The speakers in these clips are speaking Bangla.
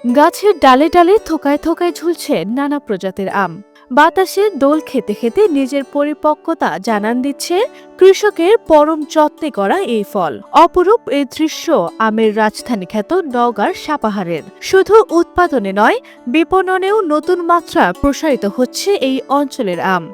গাছের ডালে ডালে থোকায় থোকায় ঝুলছে নানা প্রজাতির আম। বাতাসে দোল খেতে খেতে নিজের পরিপক্কতা জানান দিচ্ছে কৃষকের পরম যত্নে করা এই ফল। অপরূপ এই দৃশ্য আমের রাজধানী খ্যাত নওগাঁর সাপাহারের। শুধু উৎপাদনে নয়, বিপণনেও নতুন মাত্রা প্রসারিত হচ্ছে এই অঞ্চলের আম।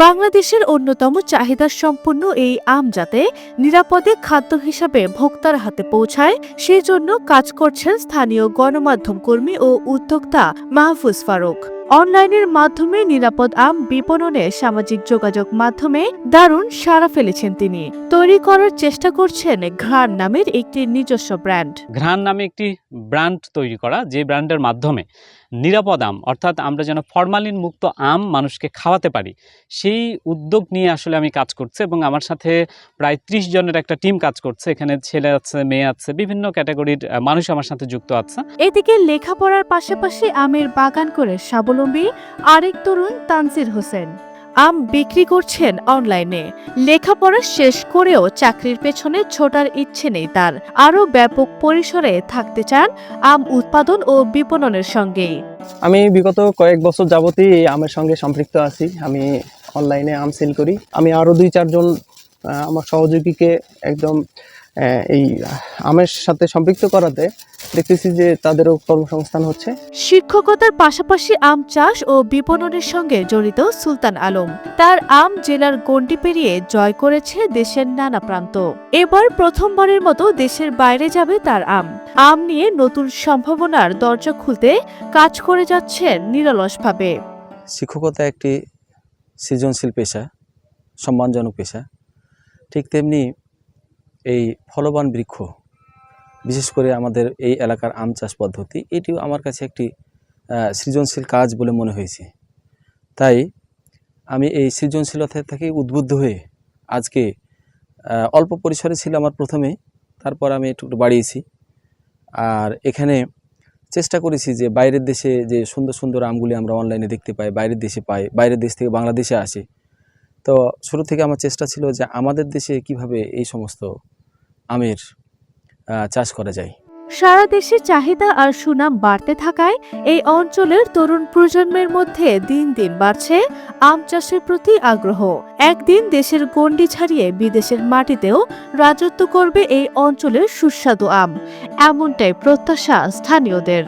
বাংলাদেশের অন্যতম চাহিদা সম্পন্ন এই আম যাতে নিরাপদে খাদ্য হিসাবে ভোক্তার হাতে পৌঁছায়, সেজন্য কাজ করছেন স্থানীয় গণমাধ্যম কর্মী ও উদ্যোক্তা মাহফুজ ফারুক। অনলাইনের মাধ্যমে নিরাপদ আম বিপণনে সামাজিক যোগাযোগ মাধ্যমে দারুণ সাড়া ফেলেছেন তিনি। তৈরি করার চেষ্টা করছেন ঘ্রাণ নামের একটি নিজস্ব ব্র্যান্ড। ঘ্রাণ নামে একটি ব্র্যান্ড তৈরি করা, যে ব্র্যান্ডের মাধ্যমে নিরাপদ আম, অর্থাৎ আমরা যেন ফরমালিন মুক্ত আম মানুষকে খাওয়াতে পারি, সেই উদ্যোগ নিয়ে আসলে আমি কাজ করছি। এবং আমার সাথে প্রায় 30 জনের একটা টিম কাজ করছে। এখানে ছেলে আছে, মেয়ে আছে, বিভিন্ন ক্যাটাগরির মানুষ আমার সাথে যুক্ত আছে। এদিকে লেখাপড়ার পাশাপাশি আমের বাগান করে স্বাবলম্বী আরেক তরুণ তানজির হোসেন। আম বিক্রি করছেন অনলাইনে। লেখাপড়া শেষ করেও চাকরির পেছনে ছোটার ইচ্ছে নেই তার। আরও ব্যাপক পরিসরে থাকতে চান আম উৎপাদন ও বিপণনের সঙ্গেই। আমি বিগত কয়েক বছর যাবতই এই আমের সঙ্গে সম্পৃক্ত আছি। আমি অনলাইনে আম সেল করি। আমি আরও 2-4 জন আমার সহযোগীকে একদম এই আমের সাথে সম্পৃক্ত করাতে দেখতেছি যে তাদেরও কর্মসংস্থান হচ্ছে। শিক্ষকতার পাশাপাশি আম চাষ ও বিপণনের সঙ্গে জড়িত সুলতান আলম। তার আম জেলার গণ্ডি পেরিয়ে জয় করেছে দেশের নানা প্রান্ত। এবার প্রথমবারের মতো দেশের বাইরে যাবে তার আম। আম নিয়ে নতুন সম্ভাবনার দরজা খুলতে কাজ করে যাচ্ছেন নিরলসভাবে। শিক্ষকতা একটি সৃজনশীল পেশা, সম্মানজনক পেশা। ঠিক তেমনি এই ফলবান বৃক্ষ, বিশেষ করে আমাদের এই এলাকার আম চাষ পদ্ধতি, এটিও আমার কাছে একটি সৃজনশীল কাজ বলে মনে হয়েছে। তাই আমি এই সৃজনশীলতা থেকে উদ্বুদ্ধ হয়ে আজকে অল্প পরিসরে ছিল আমার প্রথমে, তারপর আমি একটু বাড়িয়েছি। আর এখানে চেষ্টা করেছি যে বাইরের দেশে যে সুন্দর সুন্দর আমগুলি আমরা অনলাইনে দেখতে পাই, বাইরের দেশে পাই, বাইরের দেশ থেকে বাংলাদেশে আসে। তো শুরু থেকে আমার চেষ্টা ছিল যে আমাদের দেশে কিভাবে এই সমস্ত আমের চাষ করা যায়। সারা দেশে চাহিদা আর সুনাম বাড়তে থাকায় এই অঞ্চলের তরুণ প্রজন্মের মধ্যে দিন দিন বাড়ছে আম চাষের প্রতি আগ্রহ। একদিন দেশের গণ্ডি ছাড়িয়ে বিদেশের মাটিতেও রাজত্ব করবে এই অঞ্চলের সুস্বাদু আম, এমনটাই প্রত্যাশা স্থানীয়দের।